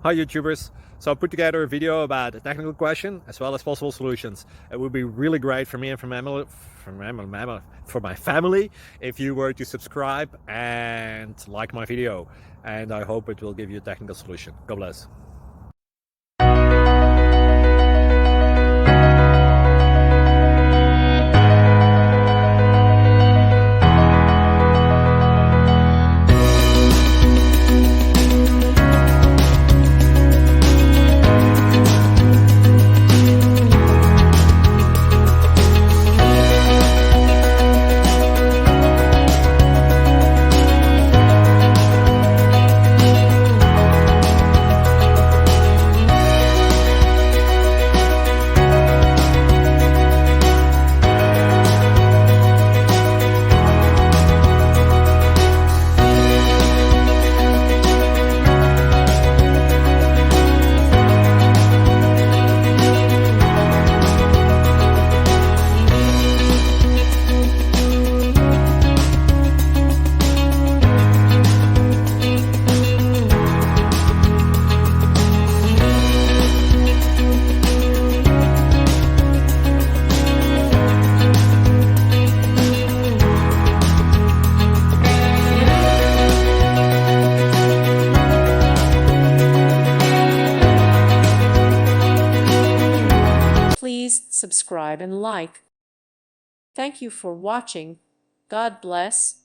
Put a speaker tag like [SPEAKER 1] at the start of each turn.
[SPEAKER 1] Hi YouTubers! So I put together a video about a technical question as well as possible solutions. It would be really great for me and for my family if you were to subscribe and like my video, and I hope it will give you a technical solution. God bless.
[SPEAKER 2] Please subscribe and like. Thank you for watching. God bless.